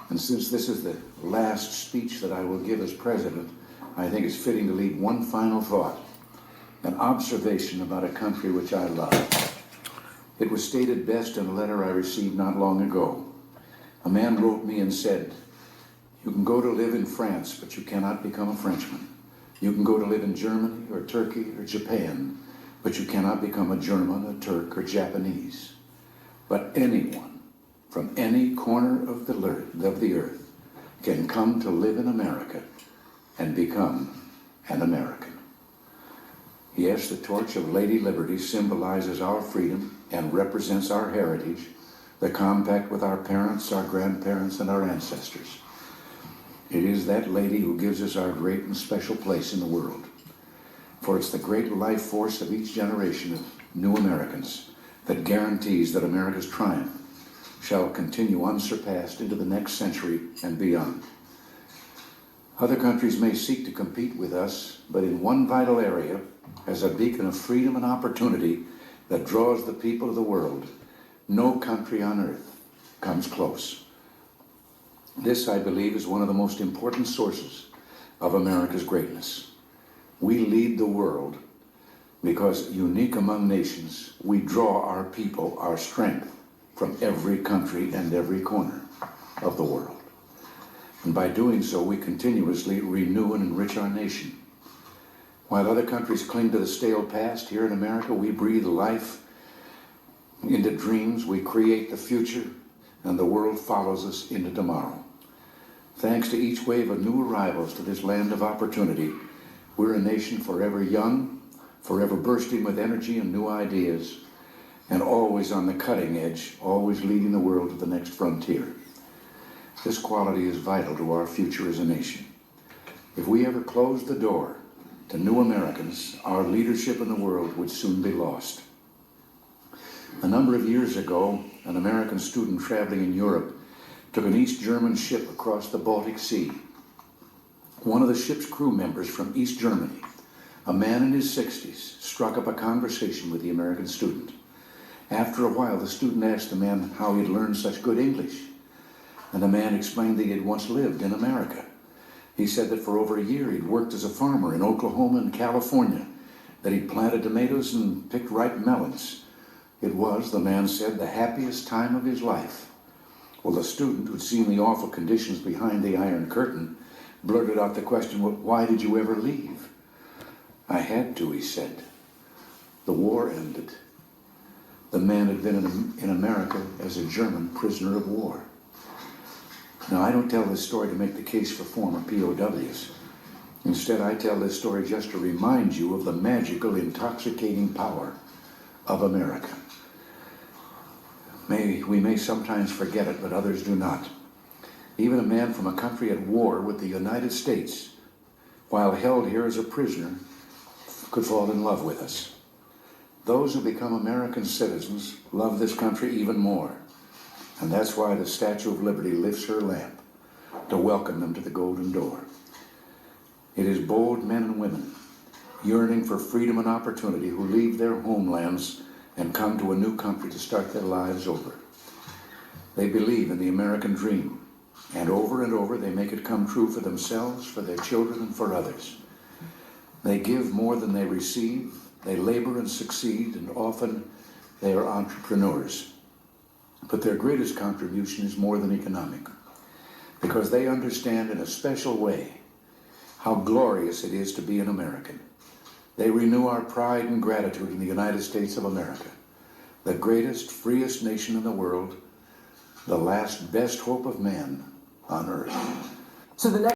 And since this is the last speech that I will give as president, I think it's fitting to leave one final thought, an observation about a country which I love. It was stated best in a letter I received not long ago. A man wrote me and said, "You can go to live in France, but you cannot become a Frenchman. You can go to live in Germany or Turkey or Japan, but you cannot become a German, a Turk, or Japanese. But anyone from any corner of the earth can come to live in America and become an American." Yes, the torch of Lady Liberty symbolizes our freedom and represents our heritage, the compact with our parents, our grandparents, and our ancestors. It is that lady who gives us our great and special place in the world. For it's the great life force of each generation of new Americans that guarantees that America's triumph shall continue unsurpassed into the next century and beyond. Other countries may seek to compete with us, but in one vital area, as a beacon of freedom and opportunity that draws the people of the world, no country on earth comes close. This, I believe, is one of the most important sources of America's greatness. We lead the world because, unique among nations, we draw our people, our strength, from every country and every corner of the world. And by doing so, we continuously renew and enrich our nation. While other countries cling to the stale past, here in America, we breathe life into dreams, we create the future, and the world follows us into tomorrow. Thanks to each wave of new arrivals to this land of opportunity, we're a nation forever young, forever bursting with energy and new ideas, and always on the cutting edge, always leading the world to the next frontier. This quality is vital to our future as a nation. If we ever close the door to new Americans, our leadership in the world would soon be lost. A number of years ago, an American student traveling in Europe took an East German ship across the Baltic Sea. One of the ship's crew members from East Germany, a man in his 60s, struck up a conversation with the American student. After a while, the student asked the man how he'd learned such good English, and the man explained that he had once lived in America. He said that for over a year he'd worked as a farmer in Oklahoma and California, that he'd planted tomatoes and picked ripe melons. It was, the man said, the happiest time of his life. Well, the student, who'd seen the awful conditions behind the Iron Curtain, blurted out the question, "Well, why did you ever leave?" "I had to," he said. "The war ended." The man had been in America as a German prisoner of war. Now, I don't tell this story to make the case for former POWs. Instead, I tell this story just to remind you of the magical, intoxicating power of America. We may sometimes forget it, but others do not. Even a man from a country at war with the United States, while held here as a prisoner, could fall in love with us. Those who become American citizens love this country even more. And that's why the Statue of Liberty lifts her lamp to welcome them to the golden door. It is bold men and women yearning for freedom and opportunity who leave their homelands and come to a new country to start their lives over. They believe in the American dream, and over they make it come true for themselves, for their children, and for others. They give more than they receive, they labor and succeed, and often they are entrepreneurs. But their greatest contribution is more than economic, because they understand in a special way how glorious it is to be an American. They renew our pride and gratitude in the United States of America, the greatest, freest nation in the world, the last best hope of man on earth. So the next